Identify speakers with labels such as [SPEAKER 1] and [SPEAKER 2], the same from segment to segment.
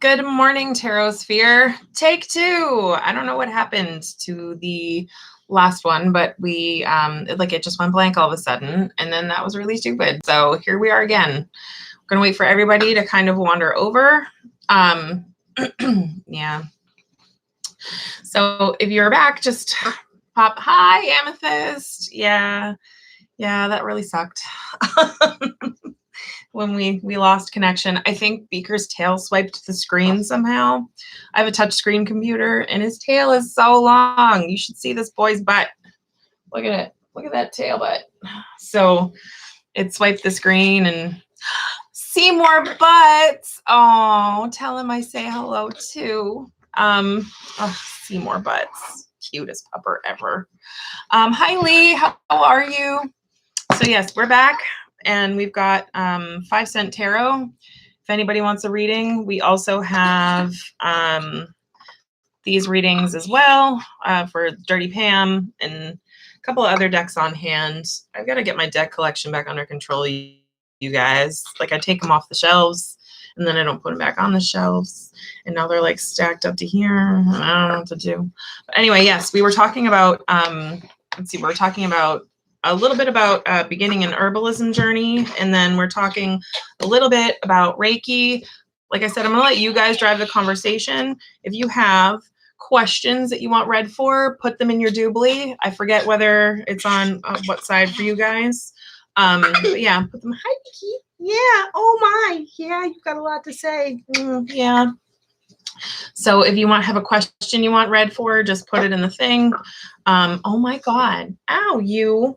[SPEAKER 1] Good morning, Tarot Sphere. Take two. I don't know what happened to the last one, but we it just went blank all of a sudden, and then that was really stupid. So here we are again. We're gonna wait for everybody to kind of wander over. Yeah. So if you're back, just pop. Hi, Amethyst. Yeah, that really sucked. When we lost connection. I think Beaker's tail swiped the screen somehow. I have a touch screen computer and his tail is so long. You should see this boy's butt. Look at it. Look at that tail butt. So it swiped the screen and see more butts. Oh, tell him I say hello too. See more butts. Cutest pupper ever. Hi Lee, how are you? So yes, we're back. And we've got 5-cent tarot. If anybody wants a reading, we also have these readings as well for Dirty Pam and a couple of other decks on hand. I've got to get my deck collection back under control, you guys. Like I take them off the shelves and then I don't put them back on the shelves. And now they're like stacked up to here. And I don't know what to do. But anyway, yes, we were talking about, we're talking about a little bit about beginning an herbalism journey, and then we're talking a little bit about Reiki. Like I said, I'm going to let you guys drive the conversation. If you have questions that you want read for, put them in your doobly. I forget whether it's on what side for you guys. But yeah, put them. Hi, Vicky. Yeah. Oh my. Yeah, you've got a lot to say. Yeah. So if you have a question you want read for, just put it in the thing. Oh my God. Ow, you.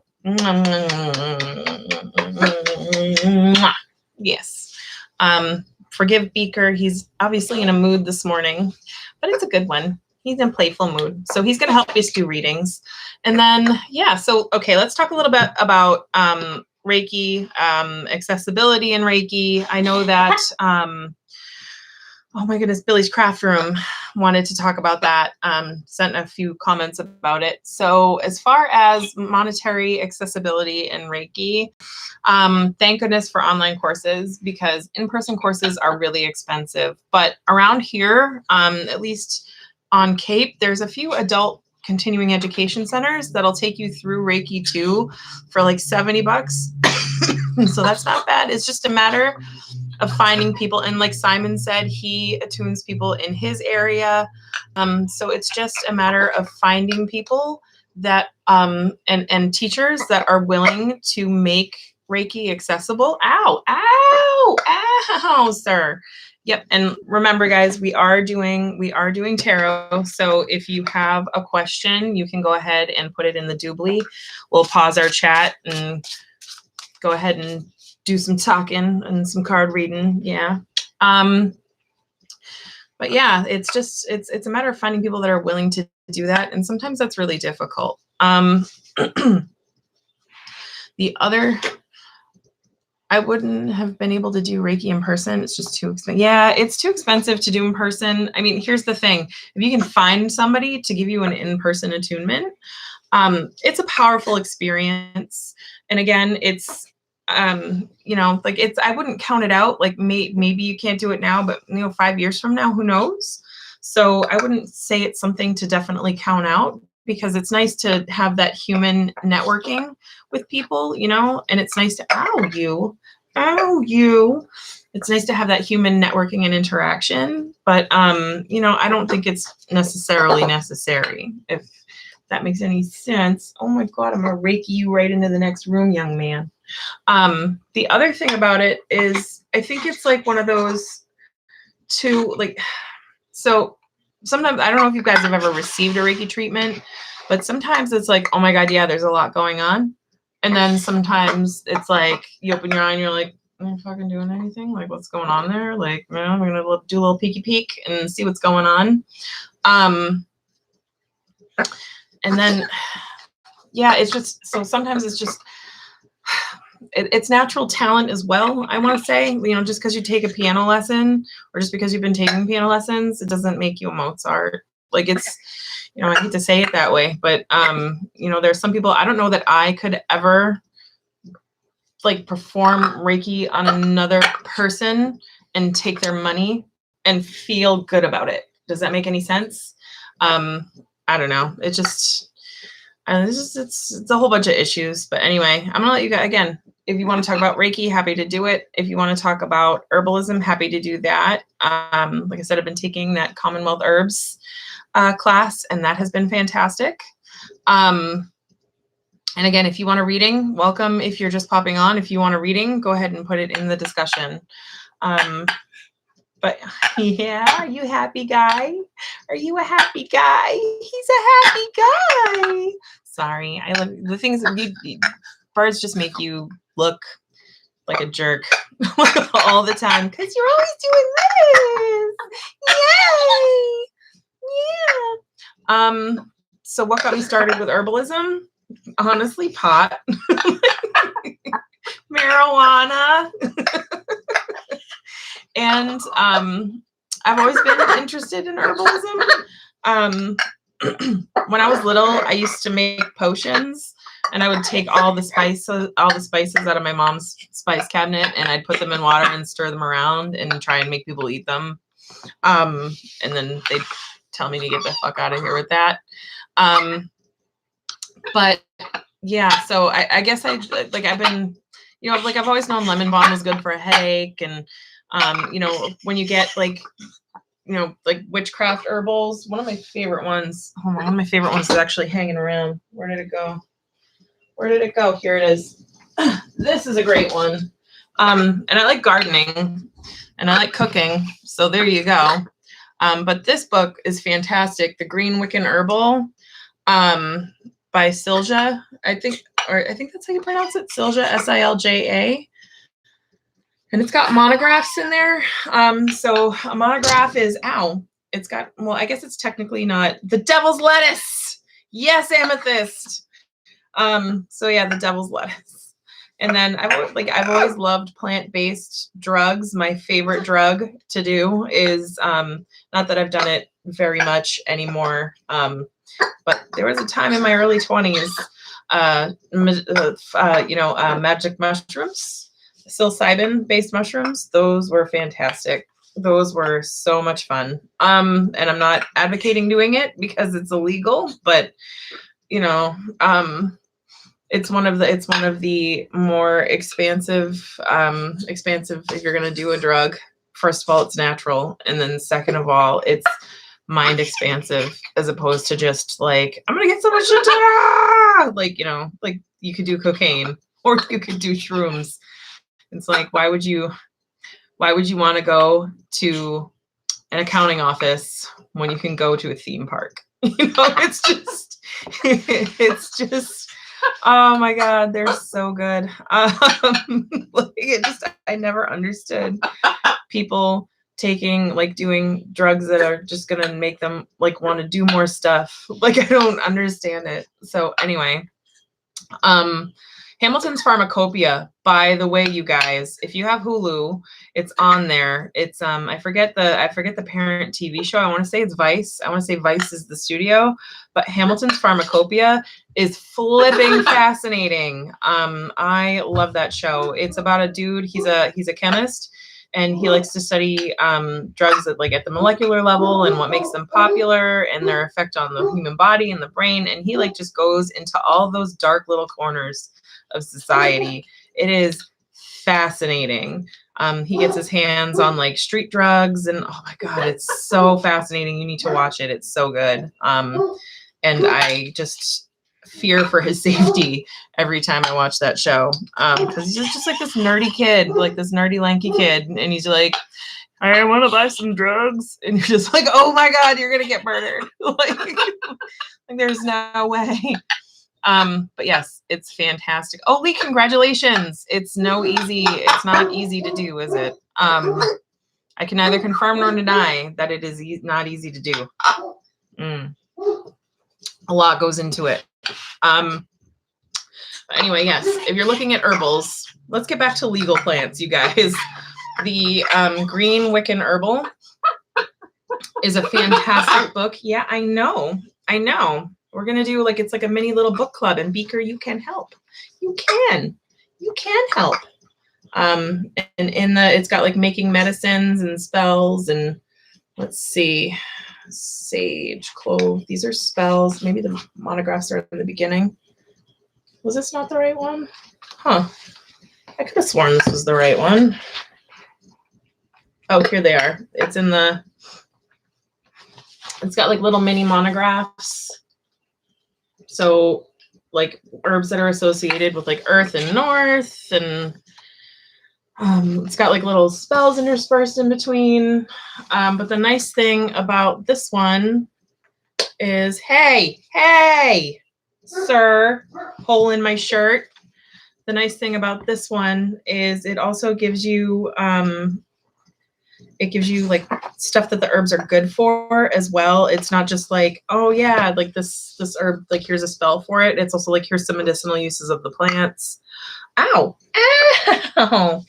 [SPEAKER 1] Yes. Forgive Beaker. He's obviously in a mood this morning, but it's a good one. He's in playful mood. So he's going to help us do readings. And then, yeah. So, okay, let's talk a little bit about Reiki, accessibility in Reiki. I know that, oh my goodness, Billy's Craft Room wanted to talk about that, sent a few comments about it. So as far as monetary accessibility in Reiki, thank goodness for online courses, because in-person courses are really expensive. But around here, at least on Cape, there's a few adult continuing education centers that'll take you through Reiki 2 for like $70. So that's not bad. It's just a matter of finding people. And like Simon said, he attunes people in his area. So it's just a matter of finding people that, and teachers that are willing to make Reiki accessible. Ow, ow, ow, sir. Yep. And remember guys, we are doing tarot. So if you have a question, you can go ahead and put it in the doobly. We'll pause our chat and go ahead and do some talking and some card reading. Yeah. But yeah, it's just, it's a matter of finding people that are willing to do that. And sometimes that's really difficult. The other, I wouldn't have been able to do Reiki in person. It's just too expensive. Yeah, it's too expensive to do in person. I mean, here's the thing. If you can find somebody to give you an in-person attunement, it's a powerful experience. And again, it's, like I wouldn't count it out. Like maybe you can't do it now, but 5 years from now, who knows? So I wouldn't say it's something to definitely count out, because it's nice to have that human networking with people, and it's nice to, ow, you. It's nice to have that human networking and interaction, but, I don't think it's necessarily necessary, if that makes any sense. Oh my God, I'm going to Reiki you right into the next room, young man. The other thing about it is I think it's like one of those two, so sometimes, I don't know if you guys have ever received a Reiki treatment, but sometimes it's like, oh my God, yeah, there's a lot going on. And then sometimes it's like you open your eye and you're like, am I fucking doing anything? Like, what's going on there? Like, I'm going to do a little peeky peek and see what's going on. And then, yeah, it's just, so sometimes it's just, it's natural talent as well, I want to say. Just because you take a piano lesson or just because you've been taking piano lessons, it doesn't make you a Mozart. Like it's, I hate to say it that way, but, there's some people, I don't know that I could ever like perform Reiki on another person and take their money and feel good about it. Does that make any sense? I don't know. It just, it's a whole bunch of issues. But anyway, I'm gonna let you guys, again, if you want to talk about Reiki, happy to do it. If you want to talk about herbalism, happy to do that. Like I said, I've been taking that Commonwealth Herbs class, and that has been fantastic. And again, if you want a reading, welcome. If you're just popping on, if you want a reading, go ahead and put it in the discussion. But yeah, are you a happy guy? Are you a happy guy? He's a happy guy. Sorry, I love the things that birds just make you look like a jerk all the time because you're always doing this. Yay! Yeah. So what got me started with herbalism? Honestly, pot, marijuana. And I've always been interested in herbalism. When I was little, I used to make potions, and I would take all the spices out of my mom's spice cabinet, and I'd put them in water and stir them around and try and make people eat them. And then they'd tell me to get the fuck out of here with that. But yeah, so I guess I've been, I've always known lemon balm was good for a headache, and when you get like witchcraft herbals, one of my favorite ones is actually hanging around. Where did it go? Here it is. This is a great one. And I like gardening and I like cooking. So there you go. But this book is fantastic. The Green Wiccan Herbal, by Silja, I think that's how you pronounce it. Silja, Silja. And it's got monographs in there. So a monograph is, it's got, well, I guess it's technically not the devil's lettuce. Yes, amethyst. So yeah, the devil's lettuce. And then I've always loved plant-based drugs. My favorite drug to do is, not that I've done it very much anymore, but there was a time in my early 20s, magic mushrooms, psilocybin-based mushrooms. Those were fantastic. Those were so much fun. And I'm not advocating doing it because it's illegal, but it's one of the more expansive if you're going to do a drug. First of all, it's natural, and then second of all, it's mind expansive, as opposed to just like, I'm gonna get so much shit, like you could do cocaine or you could do shrooms. It's like, why would you want to go to an accounting office when you can go to a theme park? It's just oh my God, they're so good. I never understood people doing drugs that are just gonna make them want to do more stuff. I don't understand it. So anyway, Hamilton's Pharmacopoeia, by the way, you guys, if you have Hulu, it's on there. It's I forget the parent TV show. I want to say it's Vice. I want to say Vice is the studio, but Hamilton's Pharmacopoeia is flipping fascinating. I love that show. It's about a dude. He's a chemist, and he likes to study drugs at the molecular level and what makes them popular and their effect on the human body and the brain. And he just goes into all those dark little corners of society. It is fascinating. He gets his hands on street drugs, and oh my God, it's so fascinating. You need to watch it. It's so good. And I just fear for his safety every time I watch that show. Because he's just this nerdy kid, this nerdy lanky kid, and he's like, I want to buy some drugs, and you're just like, oh my God, you're gonna get murdered. There's no way. But yes, it's fantastic. Oh, Lee, congratulations. It's not easy to do, is it? I can neither confirm nor deny that it is not easy to do. A lot goes into it. But anyway, yes, if you're looking at herbals, let's get back to legal plants, you guys. The Green Wiccan Herbal is a fantastic book. Yeah, I know. We're going to do it's a mini little book club, and Beaker, you can help. You can help. And it's got making medicines and spells and Let's see. Sage, clove. These are spells. Maybe the monographs are in the beginning. Was this not the right one? Huh. I could have sworn this was the right one. Oh, here they are. It's in the, it's got like little mini monographs. So like herbs that are associated with like earth and north, and it's got like little spells interspersed in between. But the nice thing about this one is, hey, sir, hole in my shirt. The nice thing about this one is it also gives you, it gives you like stuff that the herbs are good for as well. It's not just like, oh yeah, like this herb, like here's a spell for it. It's also like, here's some medicinal uses of the plants. Ow, ow.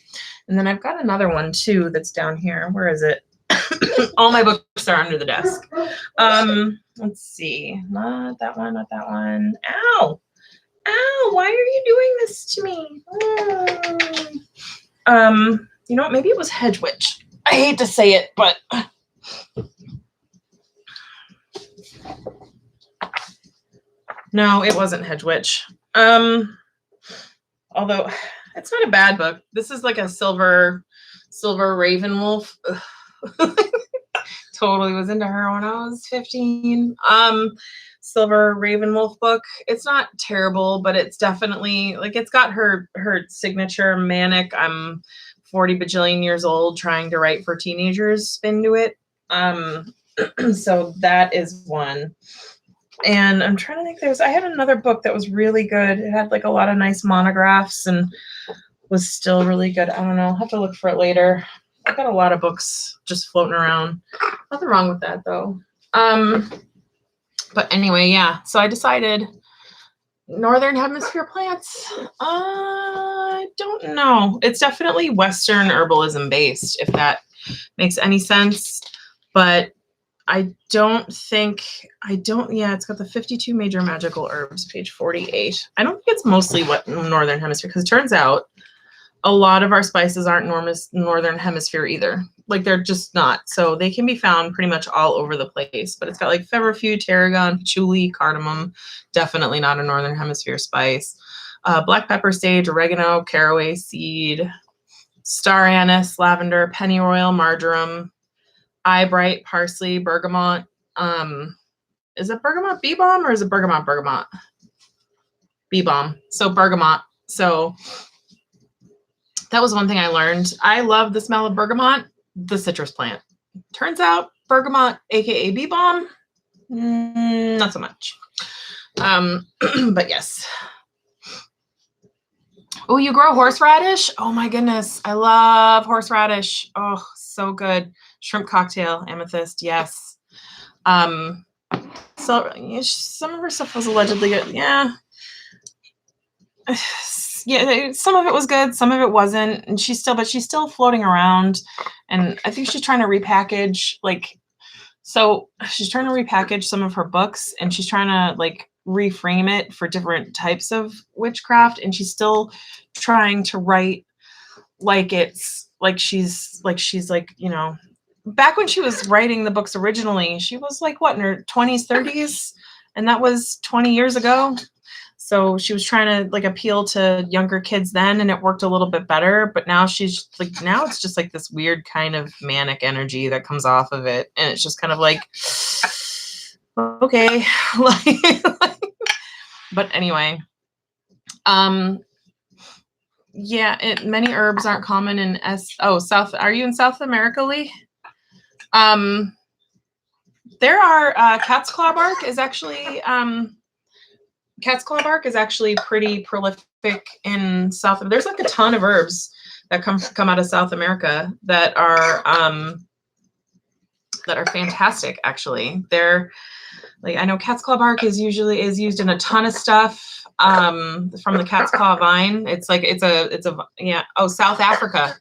[SPEAKER 1] And then I've got another one too that's down here. Where is it? All my books are under the desk. Let's see. Not that one, not that one. Ow. Ow, why are you doing this to me? You know what? Maybe it was Hedge Witch. I hate to say it, but no, it wasn't Hedge Witch. Although it's not a bad book. This is like a silver Raven Wolf. Totally was into her when I was 15. Silver Raven Wolf book. It's not terrible, but it's definitely like, it's got her signature manic, I'm 40 bajillion years old trying to write for teenagers spin to it. So that is one. And I'm trying to think, I had another book that was really good. It had like a lot of nice monographs and was still really good. I don't know. I'll have to look for it later. I've got a lot of books just floating around. Nothing wrong with that though. But anyway, yeah. So I decided Northern Hemisphere plants. I don't know. It's definitely Western herbalism based, if that makes any sense. But I don't think, yeah, it's got the 52 major magical herbs, page 48. I don't think it's mostly what Northern Hemisphere, because it turns out a lot of our spices aren't Northern Hemisphere either. Like they're just not. So they can be found pretty much all over the place. But it's got like feverfew, tarragon, patchouli, cardamom. Definitely not a Northern Hemisphere spice. Black pepper sage, oregano, caraway seed, star anise, lavender, pennyroyal, marjoram, eyebright, parsley, bergamot. Is it bergamot bee balm or is it bergamot? Bee balm. So bergamot. So that was one thing I learned. I love the smell of bergamot, the citrus plant. Turns out bergamot, aka bee balm, not so much. But yes. Oh, you grow horseradish? Oh my goodness, I love horseradish. Oh, so good. Shrimp cocktail, amethyst, yes. So some of her stuff was allegedly good. Yeah. Yeah, some of it was good, some of it wasn't, and she's still floating around, and I think she's trying to repackage, like, so she's trying to repackage some of her books, and she's trying to like reframe it for different types of witchcraft, and she's still trying to write like it's like she's like, you know, back when she was writing the books originally, she was like what, in her 20s, 30s, and that was 20 years ago. So she was trying to like appeal to younger kids then, and it worked a little bit better. But now she's like, now it's just like this weird kind of manic energy that comes off of it. And it's just kind of like, okay. But anyway, yeah, many herbs aren't common in South. Are you in South America, Lee? There are, cat's claw bark is actually, cat's claw bark is actually pretty prolific in South. There's like a ton of herbs that come out of South America that are fantastic. Actually, they're like, I know cat's claw bark is used in a ton of stuff from the cat's claw vine. It's like it's a yeah. Oh, South Africa.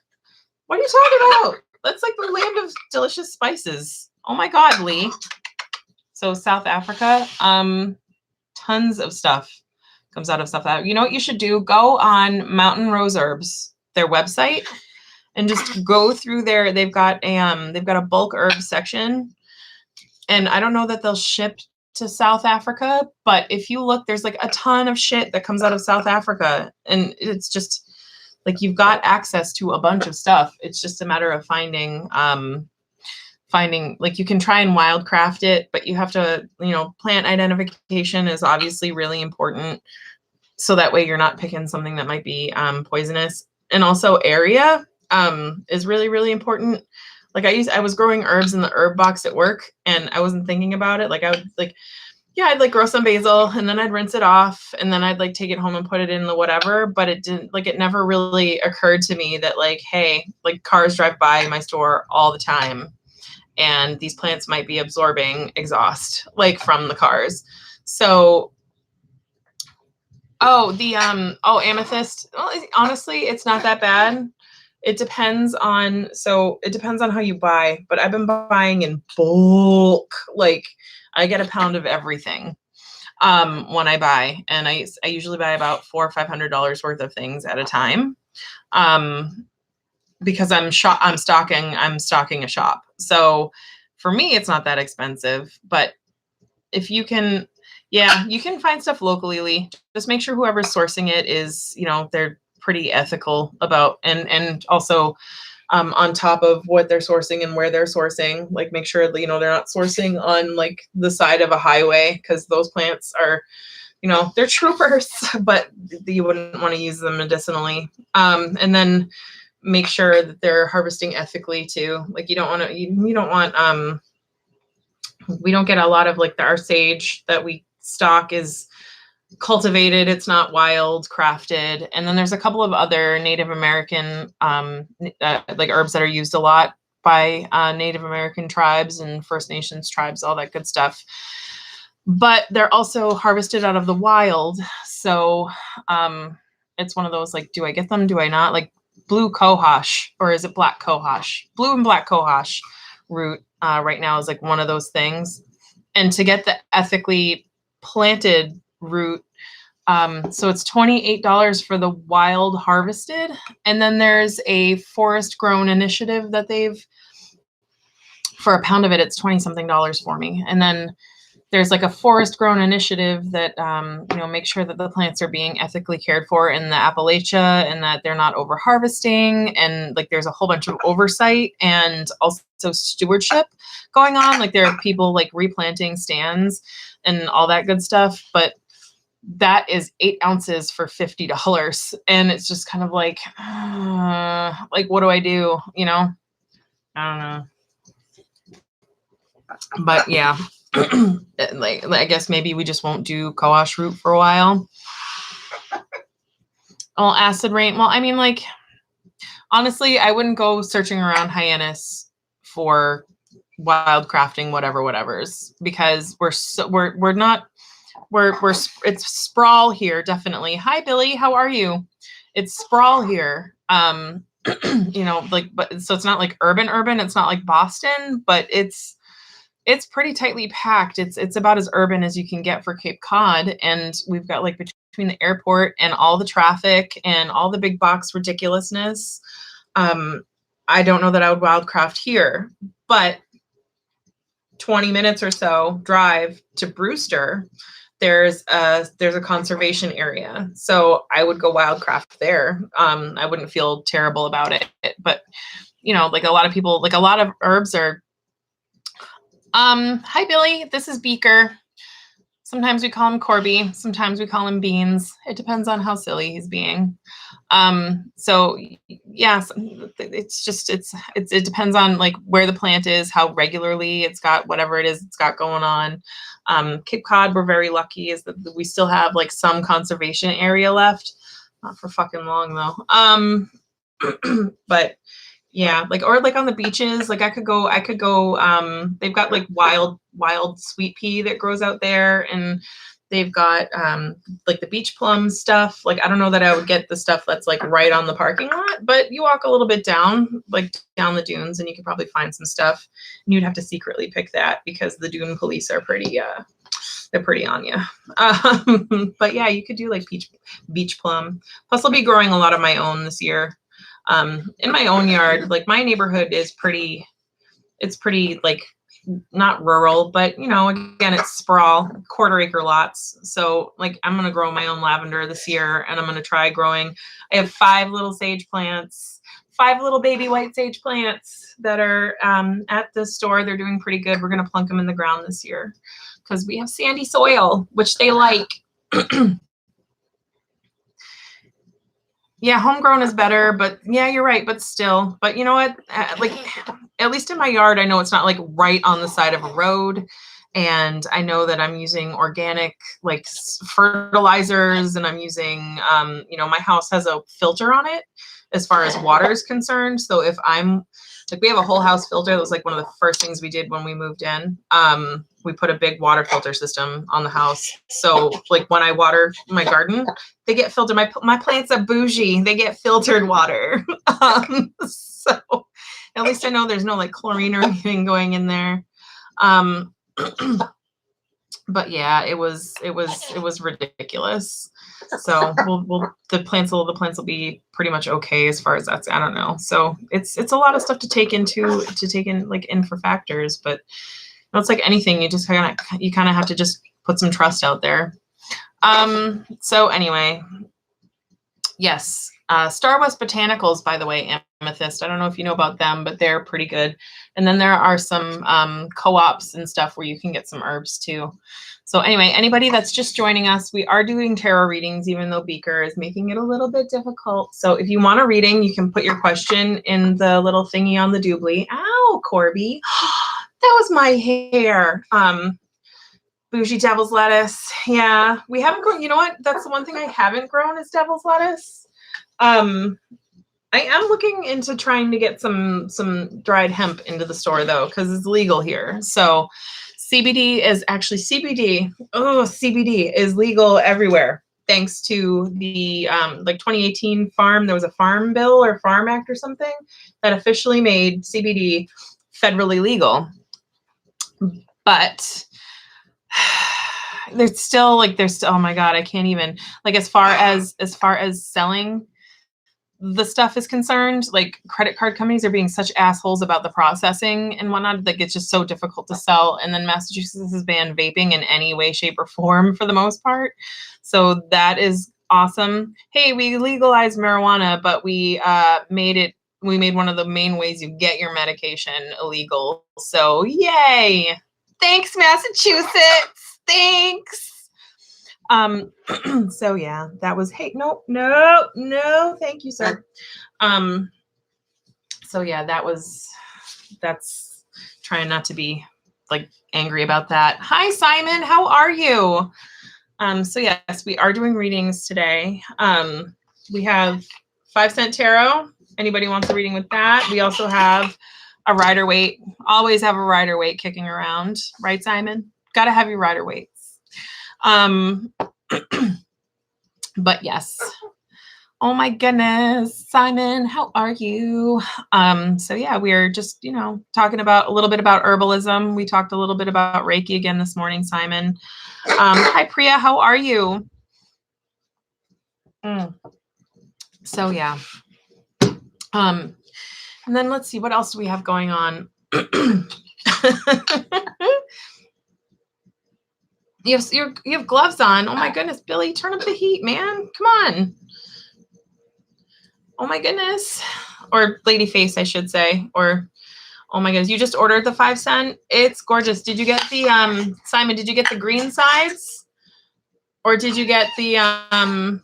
[SPEAKER 1] What are you talking about? That's like the land of delicious spices. Oh my God, Lee. So South Africa. Tons of stuff comes out of South Africa. You know what you should do? Go on Mountain Rose Herbs, their website, and just go through there. They've got a bulk herb section, and I don't know that they'll ship to South Africa, but if you look, there's like a ton of shit that comes out of South Africa, and it's just like you've got access to a bunch of stuff. It's just a matter of finding like you can try and wildcraft it, but you have to, plant identification is obviously really important. So that way you're not picking something that might be poisonous. And also area is really, really important. Like I was growing herbs in the herb box at work, and I wasn't thinking about it. Like I would I'd like grow some basil, and then I'd rinse it off, and then I'd like take it home and put it in the whatever. But it never really occurred to me that like, hey, like cars drive by my store all the time, and these plants might be absorbing exhaust like from the cars. So amethyst. Well, honestly, it's not that bad. It depends on how you buy, but I've been buying in bulk. Like I get a pound of everything when I buy, and I usually buy about $400 or $500 worth of things at a time. Because I'm stocking a shop. So for me, it's not that expensive, but if you can, you can find stuff locally. Just make sure whoever's sourcing it is, they're pretty ethical about, and also on top of what they're sourcing and where they're sourcing, like make sure, they're not sourcing on like the side of a highway, because those plants are, they're troopers, but you wouldn't want to use them medicinally. And then make sure that they're harvesting ethically too. Like we don't get a lot of like our sage that we stock is cultivated. It's not wild crafted. And then there's a couple of other Native American like herbs that are used a lot by Native American tribes and First Nations tribes, all that good stuff. But they're also harvested out of the wild. So it's one of those like, do I get them? Do I not? Like blue cohosh, or is it black cohosh? Blue and black cohosh root right now is like one of those things. And to get the ethically planted root, so it's $28 for the wild harvested. And then there's a forest grown initiative that for a pound of it, it's $20-something for me. And then there's like a forest grown initiative that, make sure that the plants are being ethically cared for in the Appalachia, and that they're not over harvesting. And like, there's a whole bunch of oversight and also stewardship going on. Like there are people like replanting stands and all that good stuff, but that is 8 ounces for $50. And it's just kind of like what do I do? I don't know. But yeah. like I guess maybe we just won't do cohosh root for a while. Well, acid rain. Well, I mean, like, honestly, I wouldn't go searching around hyannis for wild crafting whatever's, because it's sprawl here, definitely. Hi Billy, how are you? It's sprawl here. But so it's not like urban, it's not like Boston, but it's pretty tightly packed. It's about as urban as you can get for Cape Cod. And we've got like between the airport and all the traffic and all the big box ridiculousness. I don't know that I would wildcraft here, but 20 minutes or so drive to Brewster, there's a conservation area. So I would go wildcraft there. I wouldn't feel terrible about it, but like a lot of people, like a lot of herbs are, hi Billy, this is Beaker. Sometimes we call him Corby. Sometimes we call him Beans. It depends on how silly he's being. So yes, it depends on like where the plant is, how regularly it's got whatever it is it's got going on. Cape Cod, we're very lucky is that we still have like some conservation area left. Not for fucking long though. But yeah, like, or like on the beaches, like I could go, they've got like wild sweet pea that grows out there, and they've got like the beach plum stuff. Like, I don't know that I would get the stuff that's like right on the parking lot, but you walk a little bit down, like down the dunes, and you could probably find some stuff, and you'd have to secretly pick that because the dune police are pretty, they're pretty on you. But yeah, you could do like beach plum. Plus I'll be growing a lot of my own this year. In my own yard, like my neighborhood is pretty, it's pretty like not rural, but you know, again, it's sprawl, 1/4 acre lots. So like I'm going to grow my own lavender this year, and I'm going to try growing. I have 5 little sage plants, 5 little baby white sage plants that are at the store. They're doing pretty good. We're going to plunk them in the ground this year because we have sandy soil, which they like. Yeah, homegrown is better, but yeah, you're right. But still, but you know what? Like, at least in my yard, I know it's not like right on the side of a road. And I know that I'm using organic like fertilizers, and I'm using, you know, my house has a filter on it as far as water is concerned. So if I'm like, we have a whole house filter. That was like one of the first things we did when we moved in. We put a big water filter system on the house. So like when I water my garden, they get filtered. My plants are bougie. They get filtered water. So at least I know there's no like chlorine or anything going in there. But yeah, it was ridiculous. So the plants will be pretty much okay as far as that's, I don't know. So it's a lot of stuff to take in for factors, but you know, it's like anything, you just kind of have to just put some trust out there. So anyway, yes. Star West Botanicals, by the way, Amethyst. I don't know if you know about them, but they're pretty good. And then there are some co-ops and stuff where you can get some herbs too. So anyway, anybody that's just joining us, we are doing tarot readings, even though Beaker is making it a little bit difficult. So if you want a reading, you can put your question in the little thingy on the doobly. Ow, Corby. That was my hair. Bougie devil's lettuce. Yeah, we haven't grown. You know what? That's the one thing I haven't grown is devil's lettuce. I am looking into trying to get some dried hemp into the store though, because it's legal here. So CBD is legal everywhere. Thanks to the like 2018 farm, there was a farm bill or farm act or something that officially made CBD federally legal. But there's still, oh my God, I can't even, like, as far as selling the stuff is concerned, like credit card companies are being such assholes about the processing and whatnot. Like it's just so difficult to sell. And then Massachusetts has banned vaping in any way, shape, or form for the most part. So that is awesome. Hey, we legalized marijuana, but we made one of the main ways you get your medication illegal. So yay. Thanks, Massachusetts. Thanks. So yeah, that was, hey, no, thank you, sir. So yeah, that's trying not to be like angry about that. Hi, Simon, how are you? So yes, we are doing readings today. We have 5-cent tarot. Anybody wants a reading with that? We also have a Rider-Waite. Always have a Rider-Waite kicking around, right, Simon? Got to have your Rider-Waite. But yes. Oh my goodness, Simon, how are you? So yeah, we're just, talking about a little bit about herbalism. We talked a little bit about Reiki again this morning, Simon. Hi, Priya, how are you? So yeah. And then let's see, what else do we have going on? You have gloves on. Oh my goodness, Billy, turn up the heat, man. Come on. Oh my goodness. Or lady face, I should say. Or, oh my goodness, you just ordered the 5-cent. It's gorgeous. Did you get the Simon, did you get the green sides? Or did you get the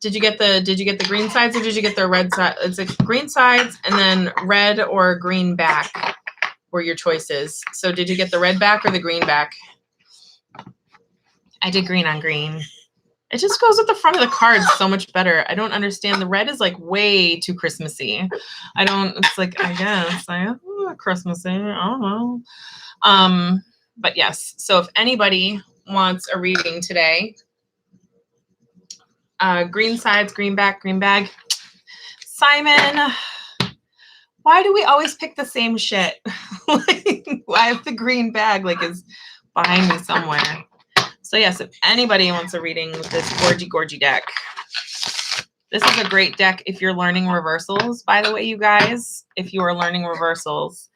[SPEAKER 1] did you get the green sides, or did you get the red side? It's like green sides and then red or green back were your choices. So did you get the red back or the green back? I did green on green. It just goes with the front of the cards so much better. I don't understand. The red is like way too Christmassy. It's like, I guess, Christmassy. I don't know. But yes. So if anybody wants a reading today, green sides, green back, green bag. Simon, why do we always pick the same shit? I have the green bag is behind me somewhere. So yes, if anybody wants a reading with this gorgy deck, This is a great deck if you're learning reversals, by the way, you guys, if you are learning reversals,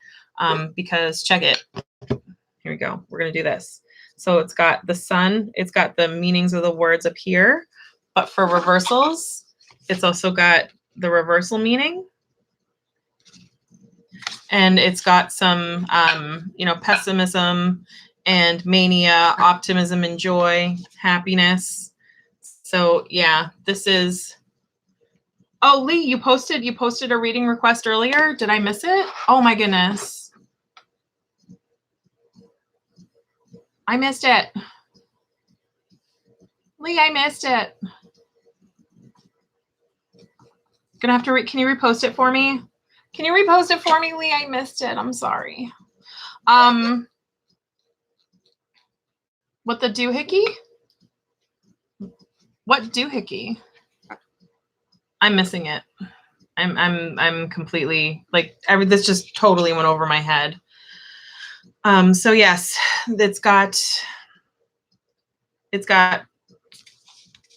[SPEAKER 1] because check it. Here we go. We're going to do this. So it's got the sun. It's got the meanings of the words up here. But for reversals, it's also got the reversal meaning. And it's got some, pessimism and mania, optimism and joy, happiness. So yeah, this is. Oh, Lee, you posted a reading request earlier. Did I miss it? Oh my goodness. I missed it. Lee, I missed it. Gonna have to can you repost it for me? Can you repost it for me, Lee? I missed it. I'm sorry. What the doohickey? What doohickey? I'm missing it. I'm completely like this just totally went over my head. So yes, it's got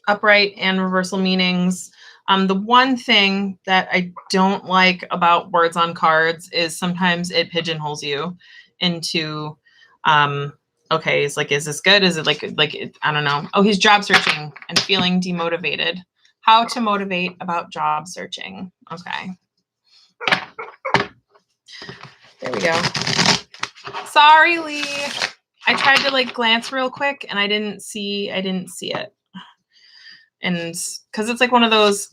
[SPEAKER 1] upright and reversal meanings. The one thing that I don't like about words on cards is sometimes it pigeonholes you into, okay, it's like, is this good? Is it I don't know. Oh, he's job searching and feeling demotivated. How to motivate about job searching. Okay. There we go. Sorry, Lee. I tried to glance real quick and I didn't see it. And because it's like one of those,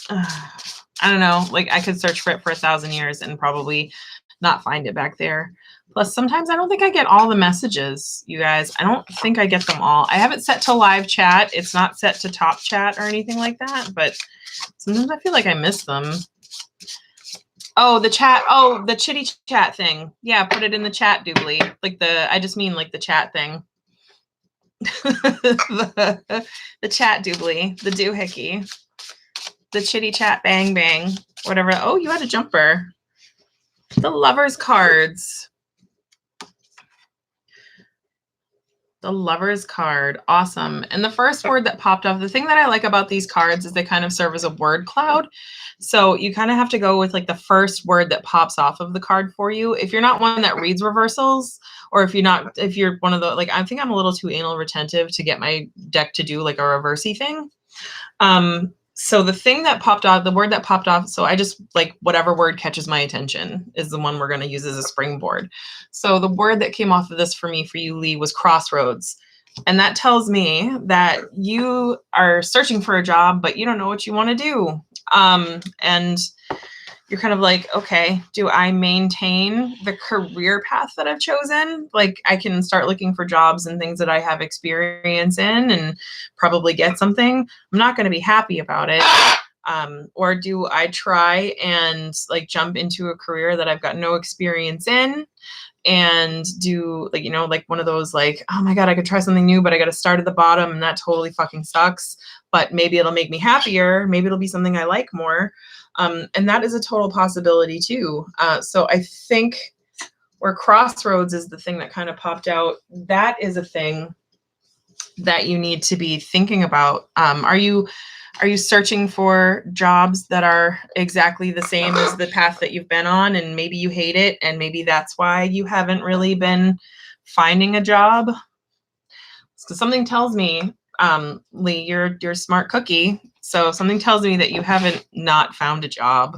[SPEAKER 1] I don't know, I could search for it for 1,000 years and probably not find it back there. Plus, sometimes I don't think I get all the messages, you guys. I don't think I get them all. I have it set to live chat. It's not set to top chat or anything like that, but sometimes I feel like I miss them. Oh, the chat. Oh, the chitty chat thing. Yeah, put it in the chat, Doobly. I just mean the chat thing. the chat doobly, the doohickey, the chitty chat bang bang, whatever. Oh, you had a jumper. The lovers cards. The lovers card. Awesome. And the first word that popped up, the thing that I like about these cards is they kind of serve as a word cloud. So you kind of have to go with the first word that pops off of the card for you. If you're not one that reads reversals, or if you're one of the, I think I'm a little too anal retentive to get my deck to do a reversey thing. So the thing that popped off, the word that popped off, so I just whatever word catches my attention is the one we're going to use as a springboard. So the word that came off of this for you, Lee, was crossroads. And that tells me that you are searching for a job, but you don't know what you want to do. And you're kind of okay, do I maintain the career path that I've chosen? I can start looking for jobs and things that I have experience in and probably get something. I'm not going to be happy about it. Or do I try and jump into a career that I've got no experience in and do one of those oh my God, I could try something new, but I got to start at the bottom and that totally fucking sucks. But maybe it'll make me happier. Maybe it'll be something I like more. And that is a total possibility too. So I think where crossroads is the thing that kind of popped out. That is a thing that you need to be thinking about. Are you searching for jobs that are exactly the same as the path that you've been on, and maybe you hate it, and maybe that's why you haven't really been finding a job? So something tells me, Lee, you're a smart cookie. So something tells me that you haven't not found a job.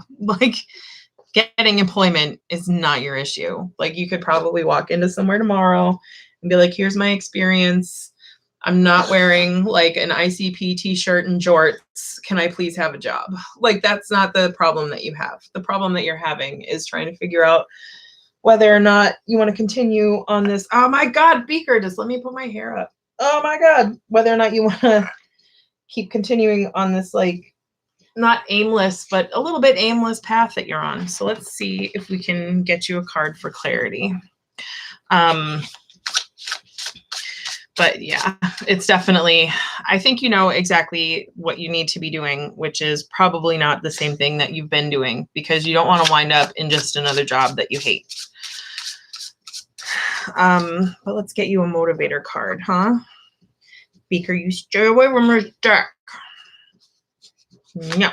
[SPEAKER 1] Getting employment is not your issue. You could probably walk into somewhere tomorrow and be here's my experience. I'm not wearing an ICP t-shirt and jorts. Can I please have a job? That's not the problem that you have. The problem that you're having is trying to figure out whether or not you want to continue on this. Oh my God, Beaker, just let me put my hair up. Oh my God, whether or not you want to keep continuing on this not aimless, but a little bit aimless path that you're on. So let's see if we can get you a card for clarity. But yeah, it's definitely, I think you know exactly what you need to be doing, which is probably not the same thing that you've been doing, because you don't want to wind up in just another job that you hate. But let's get you a motivator card, huh? Beaker, you stay away from this deck. No,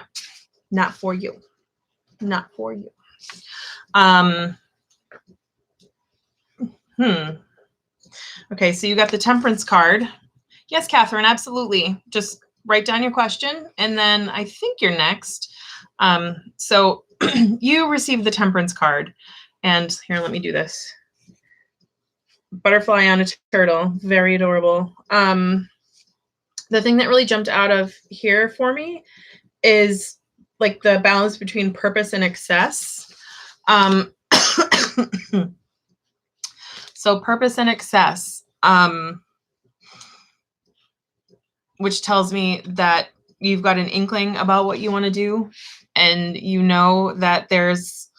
[SPEAKER 1] not for you. Not for you. Okay, so you got the Temperance card. Yes, Catherine, absolutely. Just write down your question, and then I think you're next. So you received the Temperance card, and here, let me do this. Butterfly on a turtle, very adorable. The thing that really jumped out of here for me is like the balance between purpose and excess. So purpose and excess, which tells me that you've got an inkling about what you want to do, and you know that it's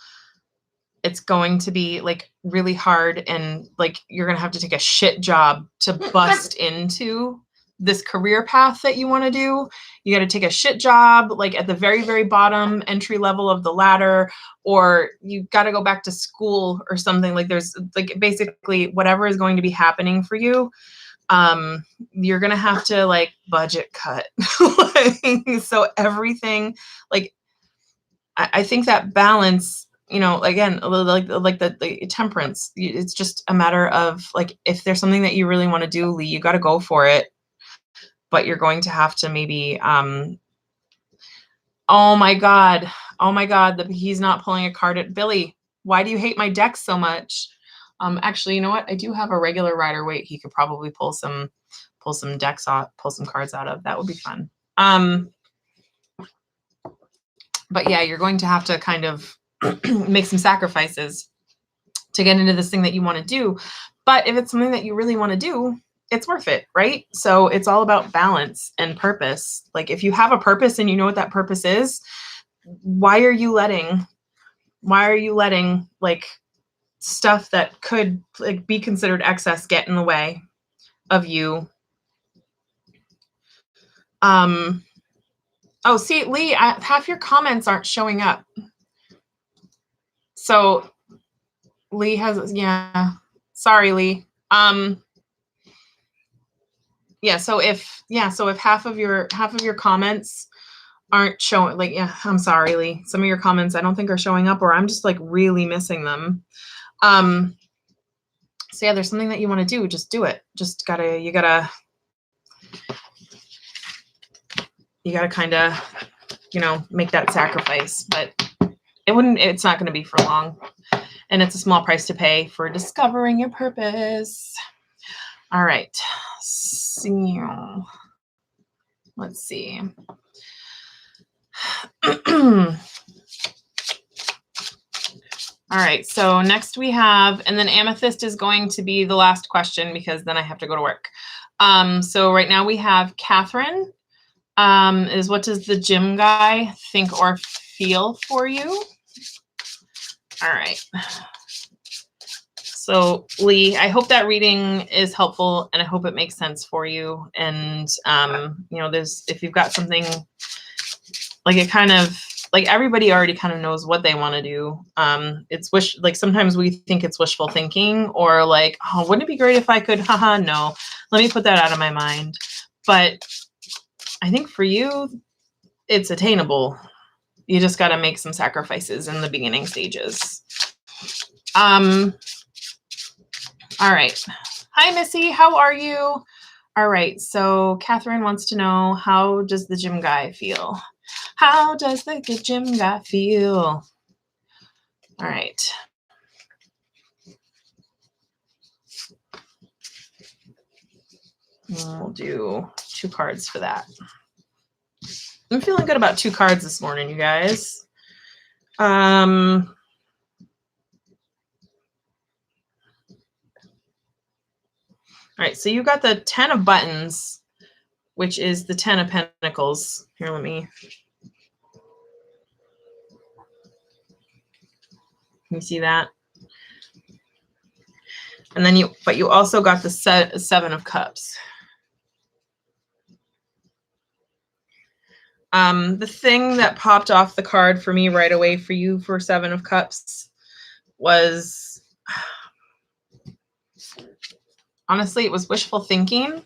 [SPEAKER 1] going to be like really hard, and like you're going to have to take a shit job to bust into this career path that you want to do. You got to take a shit job like at the very, very bottom entry level of the ladder, or you got to go back to school or something. Like there's like basically whatever is going to be happening for you, you're going to have to like budget cut. So everything, like I think that balance, you know, again, like the temperance, it's just a matter of like, if there's something that you really want to do, Lee, you got to go for it. But you're going to have to maybe, oh my God, he's not pulling a card at Billy. Why do you hate my deck so much? Actually, you know what? I do have a regular Rider-Waite. He could probably pull some decks out, pull some cards out of. That would be fun. But yeah, you're going to have to kind of make some sacrifices to get into this thing that you want to do. But if it's something that you really want to do, it's worth it, right? So it's all about balance and purpose. Like if you have a purpose and you know what that purpose is, why are you letting like stuff that could like be considered excess get in the way of you? Oh, see, Lee, half your comments aren't showing up. So Lee has, yeah, sorry, Lee. Yeah, so if half of your comments aren't showing, like, yeah, I'm sorry, Lee. Some of your comments I don't think are showing up, or I'm just like really missing them. So yeah, there's something that you want to do, just do it. Just you gotta kind of, you know, make that sacrifice. But it's not going to be for long, and it's a small price to pay for discovering your purpose. All right, so let's see. All right, so next we have, and then Amethyst is going to be the last question because then I have to go to work. So right now we have Catherine. Is what does the gym guy think or feel for you? All right. So Lee, I hope that reading is helpful, and I hope it makes sense for you. And you know, if you've got something like, it kind of like everybody already kind of knows what they want to do. It's like sometimes we think it's wishful thinking, or like, oh, wouldn't it be great if I could? Haha, no, let me put that out of my mind. But I think for you, it's attainable. You just got to make some sacrifices in the beginning stages. All right. Hi, Missy. How are you? All right. So Catherine wants to know, how does the gym guy feel? How does the gym guy feel? All right. And we'll do 2 cards for that. I'm feeling good about 2 cards this morning, you guys. All right, so you got the 10 of buttons, which is the 10 of pentacles. Here, let me. Can you see that? And then you also got the 7 of cups. The thing that popped off the card for me right away for you for 7 of cups was, honestly, it was wishful thinking.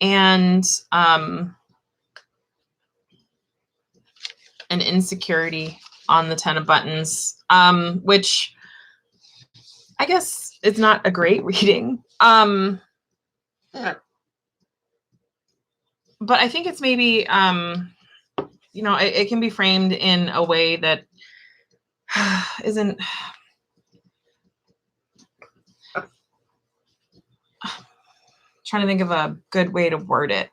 [SPEAKER 1] and an insecurity on the 10 of buttons, which I guess it's not a great reading. But I think it's maybe, you know, it can be framed in a way that isn't, trying to think of a good way to word it.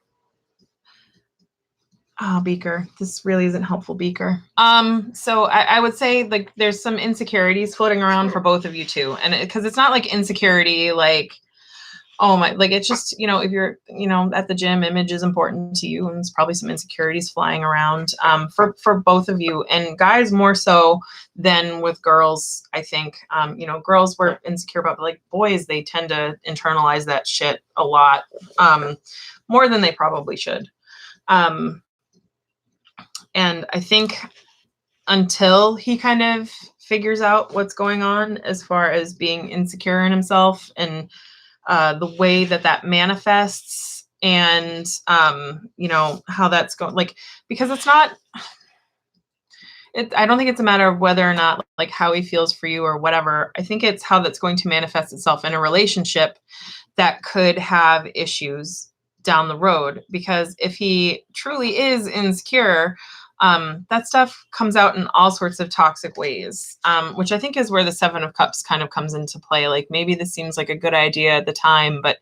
[SPEAKER 1] Oh, Beaker, this really isn't helpful, Beaker. So I would say like there's some insecurities floating around for both of you too. And because it's not like insecurity, like, oh my, like it's just, you know, if you're, you know, at the gym, image is important to you, and there's probably some insecurities flying around for both of you, and guys more so than with girls. I think, you know, girls were insecure about, but like boys, they tend to internalize that shit a lot, more than they probably should. And I think until he kind of figures out what's going on as far as being insecure in himself and the way that that manifests, and you know, how that's going, like, because it's not, I don't think it's a matter of whether or not like how he feels for you or whatever. I think it's how that's going to manifest itself in a relationship that could have issues down the road. Because if he truly is insecure, that stuff comes out in all sorts of toxic ways, which I think is where the 7 of Cups kind of comes into play. Like maybe this seems like a good idea at the time, but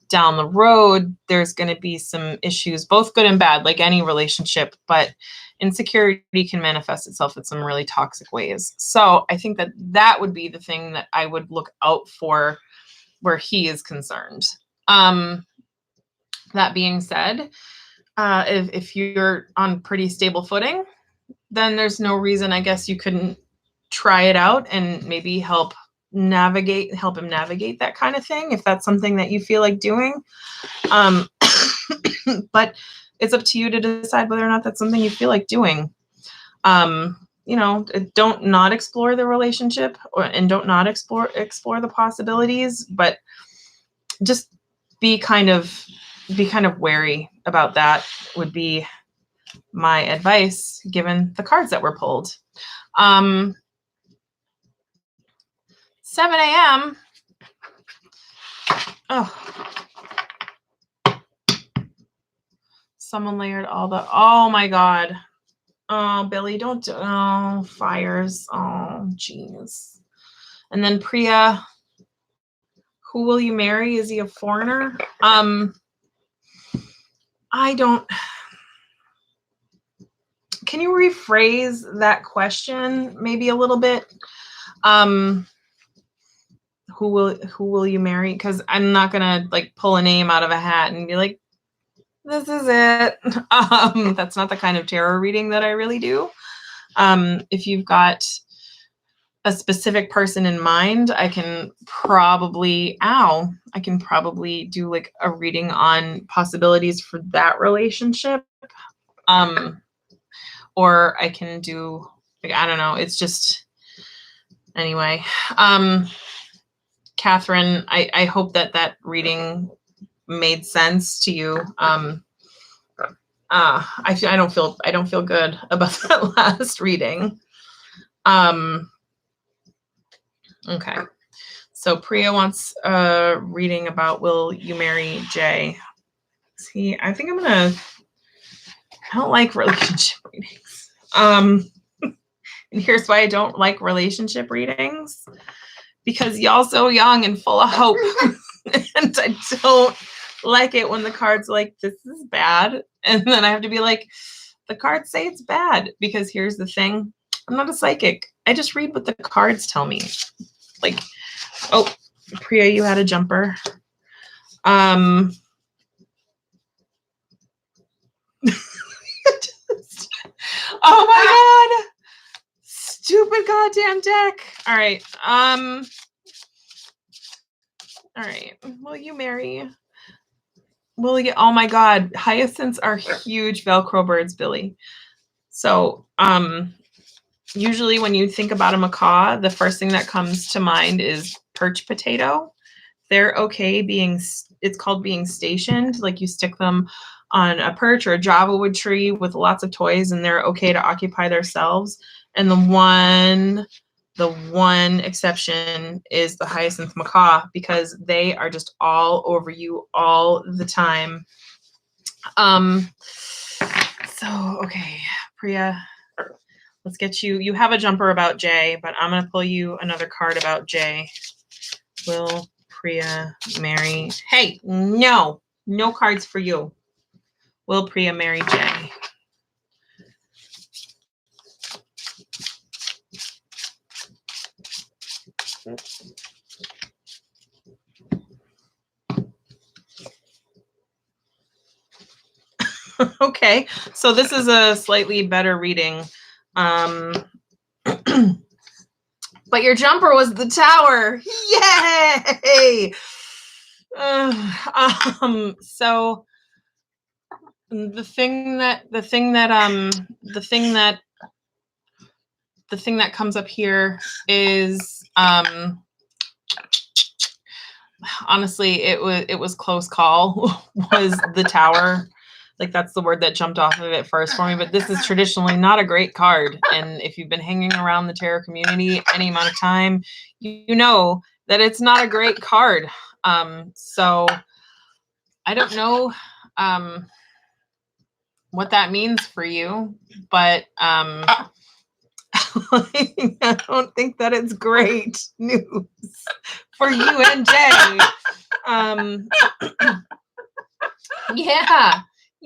[SPEAKER 1] down the road, there's going to be some issues, both good and bad, like any relationship. But insecurity can manifest itself in some really toxic ways. So I think that that would be the thing that I would look out for where he is concerned. That being said, if you're on pretty stable footing, then there's no reason, I guess, you couldn't try it out and maybe help him navigate that kind of thing, if that's something that you feel like doing. But it's up to you to decide whether or not that's something you feel like doing. You know, don't not explore the relationship, and don't not explore the possibilities, but just be kind of wary about that would be my advice, given the cards that were pulled. 7 a.m. Oh, someone layered all the, oh my God. Oh, Billy, don't do, oh, fires. Oh, jeez. And then Priya, who will you marry? Is he a foreigner? I don't, can you rephrase that question maybe a little bit? Who will you marry? Because I'm not gonna like pull a name out of a hat and be like, this is it. That's not the kind of tarot reading that I really do. If you've got a specific person in mind, I can probably do like a reading on possibilities for that relationship. Or I can do, like, I don't know. It's just, anyway. Catherine, I hope that reading made sense to you. I don't feel good about that last reading. Okay. So Priya wants a reading about, will you marry Jay? See, I think I don't like relationship readings. And here's why I don't like relationship readings. Because y'all so young and full of hope. And I don't like it when the cards are like, this is bad. And then I have to be like, the cards say it's bad. Because here's the thing. I'm not a psychic. I just read what the cards tell me. Like, oh, Priya, you had a jumper. Oh my God. Stupid goddamn deck. All right. All right. Will you marry? Will you? Oh my God. Hyacinths are huge Velcro birds, Billy. So, usually when you think about a macaw, the first thing that comes to mind is perch potato. They're okay being it's called being stationed. Like you stick them on a perch or a Java wood tree with lots of toys, and they're okay to occupy themselves. And the one exception is the hyacinth macaw, because they are just all over you all the time. So okay, Priya, let's get you. You have a jumper about Jay, but I'm gonna pull you another card about Jay. Will Priya marry? Hey, no cards for you. Will Priya marry Jay? Okay, so this is a slightly better reading. But your jumper was the Tower. Yay! So the thing that comes up here is honestly, it was close call. Was the Tower. Like that's the word that jumped off of it first for me, but this is traditionally not a great card. And if you've been hanging around the tarot community any amount of time, you know that it's not a great card. So I don't know what that means for you, but I don't think that it's great news for you and Jay.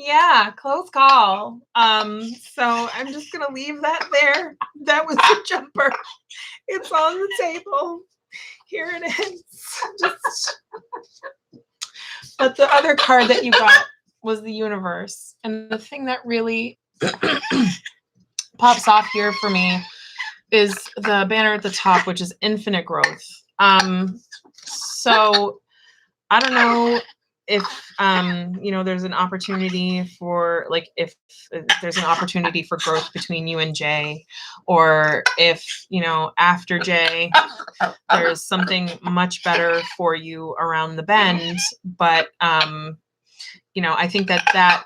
[SPEAKER 1] Yeah, close call. So I'm just gonna leave that there. That was the jumper. It's on the table. Here it is. But the other card that you got was the universe. And the thing that really pops off here for me is the banner at the top, which is infinite growth. So I don't know if there's an opportunity for if there's an opportunity for growth between you and Jay, or if after Jay there's something much better for you around the bend. But I think that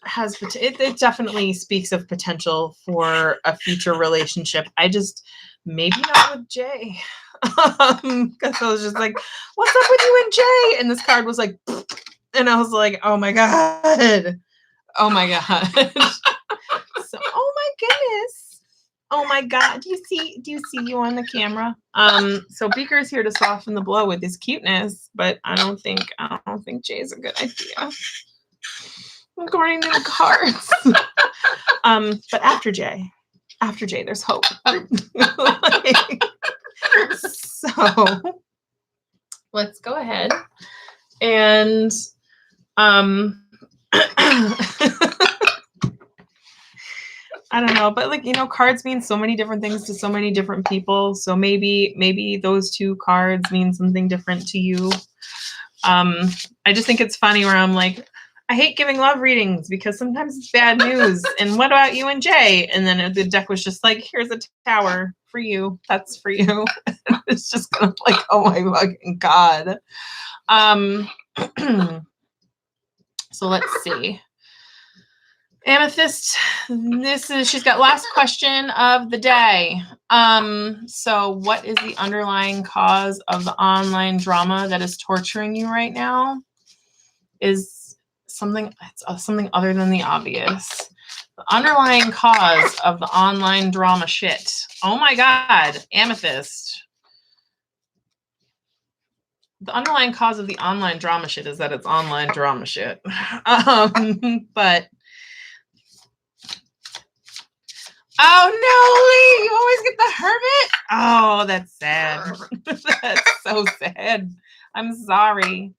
[SPEAKER 1] has it definitely speaks of potential for a future relationship. I just maybe not with Jay. Because I was just like, what's up with you and Jay? And this card was like, and I was like, oh my god. So oh my goodness, oh my god, do you see you on the camera? So Beaker is here to soften the blow with his cuteness, but I don't think Jay's a good idea according to the cards. But after Jay there's hope. So let's go ahead and I don't know, but cards mean so many different things to so many different people. So maybe those two cards mean something different to you. I just think it's funny where I'm like, I hate giving love readings because sometimes it's bad news. And what about you and Jay? And then the deck was just like, here's a Tower for you. That's for you. It's just kind of like, oh my fucking god. So let's see. Amethyst, she's got last question of the day. So what is the underlying cause of the online drama that is torturing you right now? Is something other than the obvious. The underlying cause of the online drama shit. Oh my god, Amethyst. The underlying cause of the online drama shit is that it's online drama shit. But oh no, Lee, you always get the Hermit? Oh, that's sad. That's so sad. I'm sorry.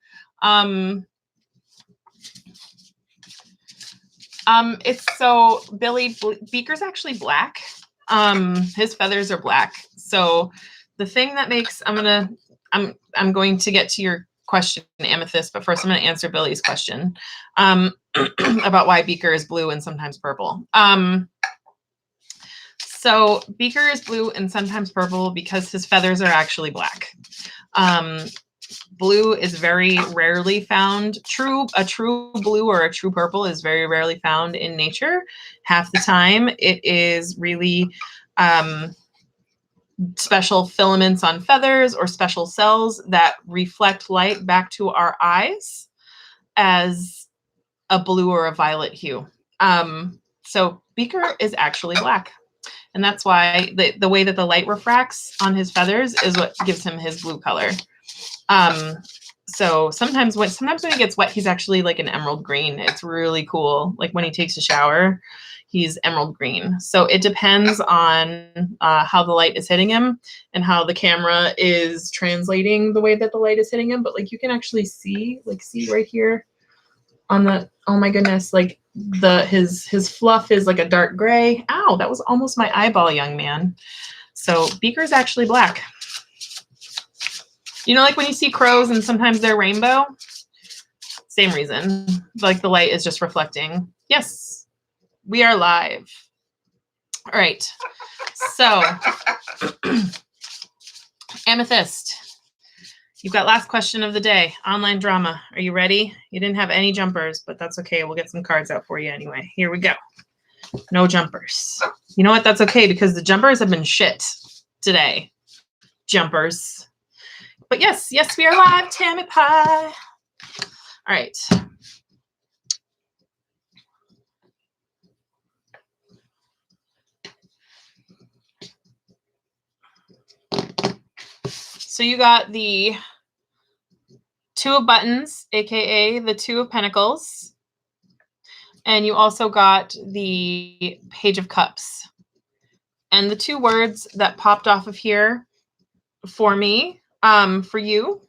[SPEAKER 1] It's so Billy Beaker's actually black. His feathers are black. So the thing that makes I'm going to get to your question, Amethyst, but first I'm going to answer Billy's question about why Beaker is blue and sometimes purple. So Beaker is blue and sometimes purple because his feathers are actually black. Blue is very rarely found. A true blue or a true purple is very rarely found in nature. Half the time, it is really special filaments on feathers or special cells that reflect light back to our eyes as a blue or a violet hue. So Beaker is actually black. And that's why the way that the light refracts on his feathers is what gives him his blue color. So sometimes when he gets wet, he's actually like an emerald green. It's really cool. Like when he takes a shower, he's emerald green. So it depends on how the light is hitting him and how the camera is translating the way that the light is hitting him. But like you can actually see right here on the, oh my goodness, like his fluff is like a dark gray. Ow, that was almost my eyeball, young man. So Beaker's actually black. You know, like when you see crows and sometimes they're rainbow? Same reason. Like the light is just reflecting. Yes, we are live. All right. So, Amethyst, you've got last question of the day. Online drama. Are you ready? You didn't have any jumpers, but that's okay. We'll get some cards out for you anyway. Here we go. No jumpers. You know what? That's okay because the jumpers have been shit today. Jumpers. But yes, we are live, Tammy Pie. All right. So you got the Two of Buttons, aka the Two of Pentacles. And you also got the Page of Cups. And the two words that popped off of here for me, for you,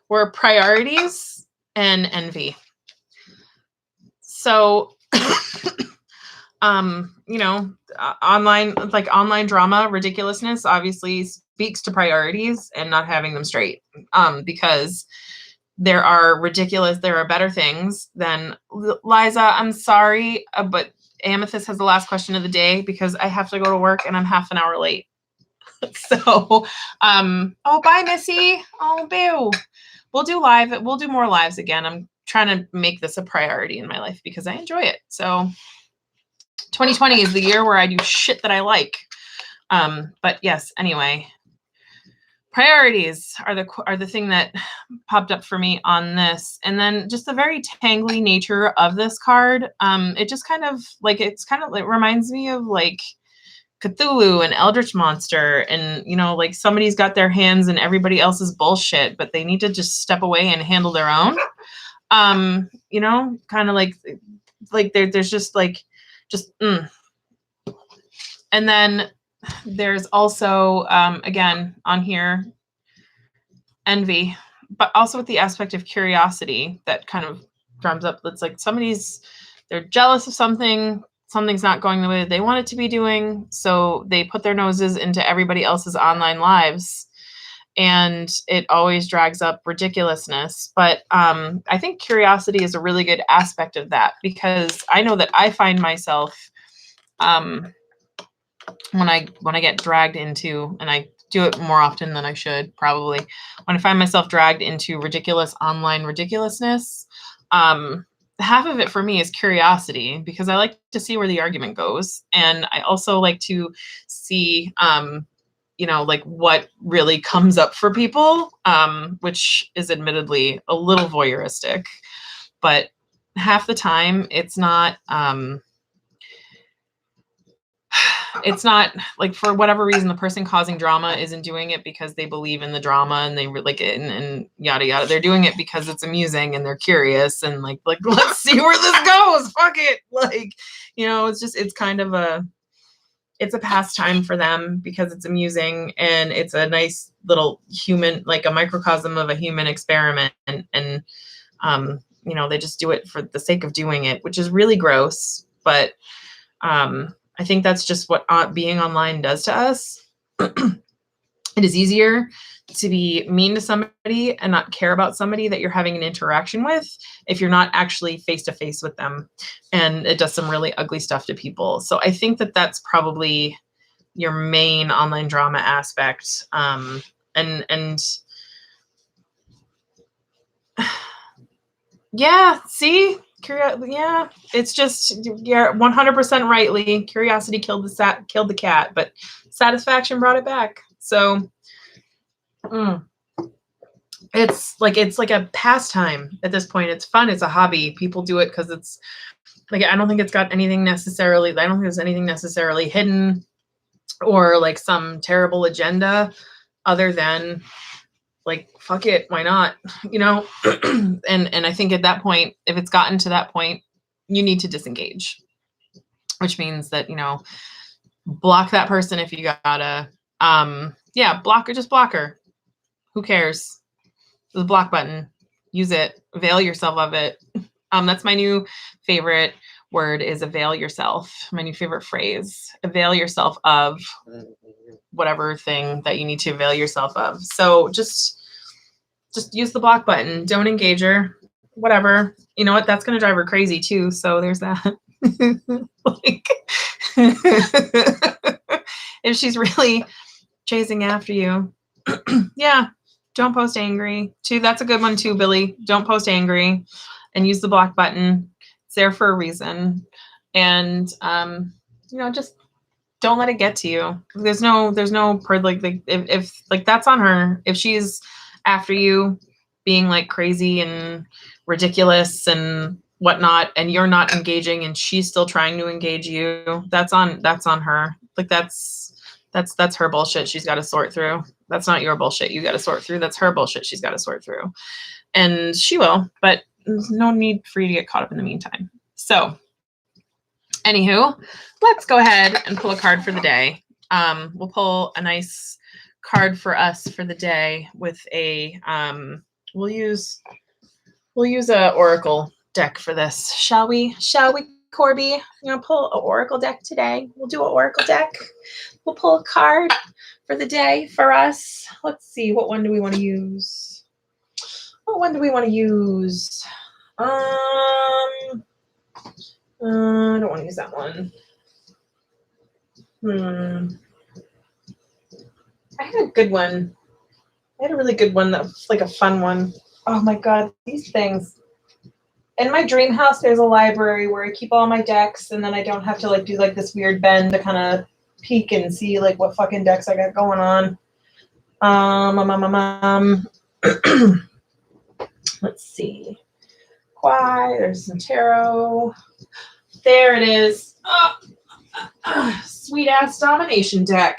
[SPEAKER 1] were priorities and envy. So, you know, online drama, ridiculousness obviously speaks to priorities and not having them straight. Because there are better things than Liza. I'm sorry, but Amethyst has the last question of the day because I have to go to work and I'm half an hour late. So, oh, bye, Missy. Oh, boo. We'll do more lives again. I'm trying to make this a priority in my life because I enjoy it. So 2020 is the year where I do shit that I like. But yes, anyway, priorities are the thing that popped up for me on this. And then just the very tangly nature of this card. It just kind of like, it reminds me of like Cthulhu and Eldritch Monster, and you know, like somebody's got their hands in everybody else's bullshit, but they need to just step away and handle their own. You know, kind of like there's just and then there's also again on here envy, but also with the aspect of curiosity that kind of drums up. It's like they're jealous of something's not going the way that they want it to be doing, so they put their noses into everybody else's online lives, and it always drags up ridiculousness. But I think curiosity is a really good aspect of that, because I know that I find myself when I get dragged into, and I do it more often than I should probably, when I find myself dragged into ridiculous online ridiculousness, half of it for me is curiosity, because I like to see where the argument goes. And I also like to see, you know, like what really comes up for people, which is admittedly a little voyeuristic, but half the time it's not like, for whatever reason, the person causing drama isn't doing it because they believe in the drama and they like it and yada yada. They're doing it because it's amusing and they're curious and like let's see where this goes. Fuck it. Like, you know, it's kind of a pastime for them because it's amusing and it's a nice little human, like a microcosm of a human experiment. And you know, they just do it for the sake of doing it, which is really gross. But I think that's just what being online does to us. It is easier to be mean to somebody and not care about somebody that you're having an interaction with if you're not actually face to face with them. And it does some really ugly stuff to people. So I think that that's probably your main online drama aspect. And Yeah, see? Yeah, it's just, you're 100% rightly. Curiosity killed the cat, but satisfaction brought it back. So it's like a pastime at this point. It's fun. It's a hobby. People do it because it's like, I don't think it's got anything necessarily. I don't think there's anything necessarily hidden or like some terrible agenda other than like, fuck it, why not? You know? And I think at that point, if it's gotten to that point, you need to disengage, which means that, you know, block that person if you gotta. Yeah, block her, just block her. Who cares? The block button. Use it. Avail yourself of it. That's my new favorite word, is avail yourself. My new favorite phrase. Avail yourself of whatever thing that you need to avail yourself of. So just use the block button. Don't engage her. Whatever. You know what? That's going to drive her crazy too. So there's that. Like, if she's really chasing after you, yeah, don't post angry. Too, that's a good one too, Billy. Don't post angry, and use the block button. It's there for a reason. And you know, just don't let it get to you. There's no like if like, that's on her. If she's after you being like crazy and ridiculous and whatnot, and you're not engaging and she's still trying to engage you, that's on her. Like, that's her bullshit she's got to sort through. That's not your bullshit you got to sort through. That's her bullshit she's got to sort through. And she will, but there's no need for you to get caught up in the meantime. So anywho, let's go ahead and pull a card for the day. We'll pull a nice card for us for the day with a, we'll use a oracle deck for this. Shall we, Corby? You know, pull an oracle deck today. We'll do an oracle deck. We'll pull a card for the day for us. Let's see, what one do we want to use? I don't want to use that one. I had a good one. I had a really good one that was like a fun one. Oh my God, these things. In my dream house, there's a library where I keep all my decks, and then I don't have to like do like this weird bend to kind of peek and see like what fucking decks I got going on. Let's see. Why? There's some tarot. There it is. Sweet ass domination deck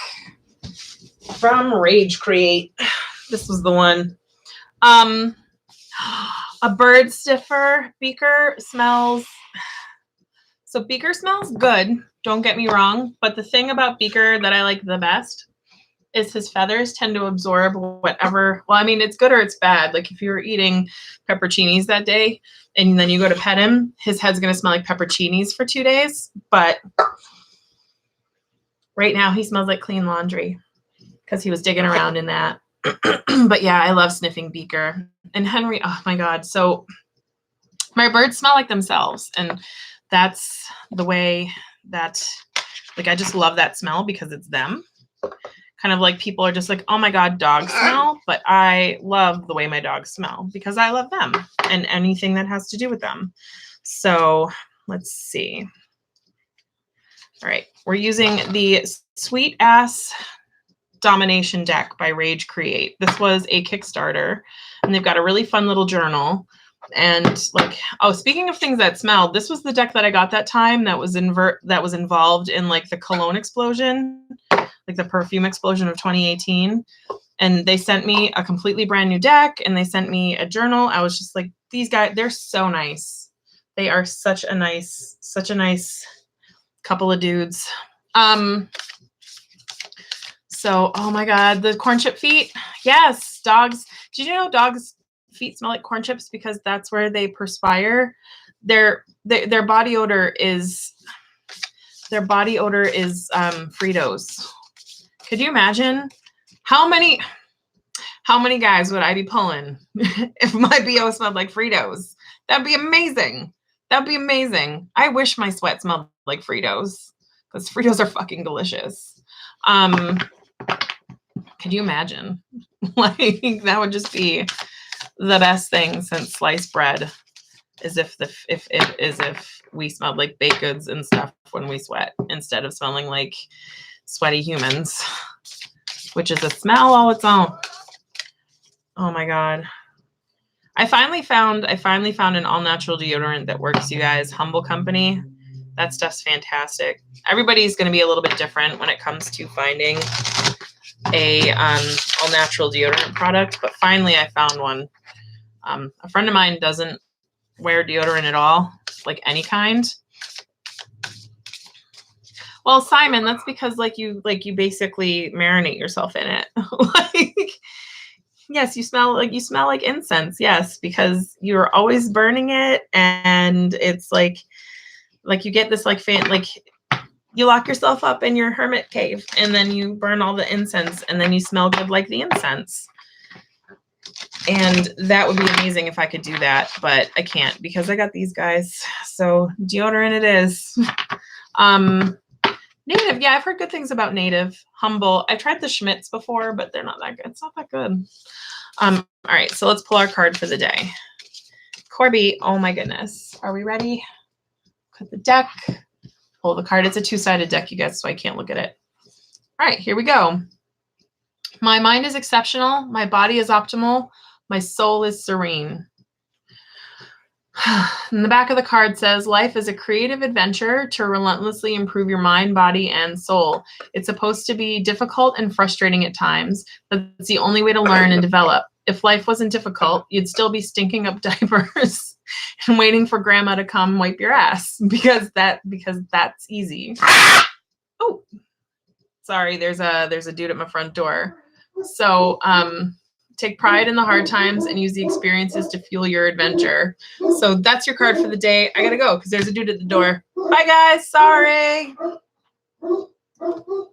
[SPEAKER 1] from Rage Create. This was the one. A bird stiffer beaker smells. So beaker smells good. Don't get me wrong. But the thing about beaker that I like the best is his feathers tend to absorb whatever. Well, I mean, it's good or it's bad. Like if you were eating pepperoncinis that day and then you go to pet him, his head's going to smell like pepperoncinis for 2 days. But right now he smells like clean laundry because he was digging around in that. But yeah, I love sniffing beaker. And Henry, oh my God. So my birds smell like themselves. And that's the way that, like, I just love that smell because it's them. Kind of like people are just like, oh my God, dogs smell. But I love the way my dogs smell because I love them and anything that has to do with them. So let's see. All right. We're using the Sweet Ass Domination deck by Rage Create. This was a Kickstarter and they've got a really fun little journal. And like, oh, speaking of things that smell, this was the deck that I got that time that was involved in like the cologne explosion, like the perfume explosion of 2018. And they sent me a completely brand new deck and they sent me a journal. I was just like, these guys, they're so nice. They are such a nice couple of dudes. So, oh my God, the corn chip feet. Yes, dogs. Did you know dogs' feet smell like corn chips because that's where they perspire? Their body odor is Fritos. Could you imagine how many guys would I be pulling if my BO smelled like Fritos? That'd be amazing. That'd be amazing. I wish my sweat smelled like Fritos because Fritos are fucking delicious. Could you imagine? Like that would just be the best thing since sliced bread is if we smelled like baked goods and stuff when we sweat instead of smelling like sweaty humans, which is a smell all its own. Oh my God. I finally found an all natural deodorant that works, you guys. Humble Company. That stuff's fantastic. Everybody's going to be a little bit different when it comes to finding a all natural deodorant product, but finally I found one. A friend of mine doesn't wear deodorant at all, like any kind. Well, Simon, that's because you basically marinate yourself in it. Like, yes, you smell like incense. Yes, because you're always burning it, and it's like you get this you lock yourself up in your hermit cave, and then you burn all the incense, and then you smell good like the incense. And that would be amazing if I could do that, but I can't because I got these guys. So deodorant it is. Native, yeah, I've heard good things about Native. Humble, I've tried the Schmidt's before, but they're not that good. It's not that good. All right, so let's pull our card for the day. Corby, oh my goodness. Are we ready? Cut the deck. Pull the card. It's a two-sided deck, you guys, so I can't look at it. All right, here we go. My mind is exceptional. My body is optimal. My soul is serene. And the back of the card says, life is a creative adventure to relentlessly improve your mind, body, and soul. It's supposed to be difficult and frustrating at times, but it's the only way to learn and develop. If life wasn't difficult, you'd still be stinking up diapers and waiting for grandma to come wipe your ass because that's easy. Oh, sorry, there's a dude at my front door. So, take pride in the hard times and use the experiences to fuel your adventure. So that's your card for the day. I gotta go because there's a dude at the door. Bye, guys. Sorry. Boop, boop.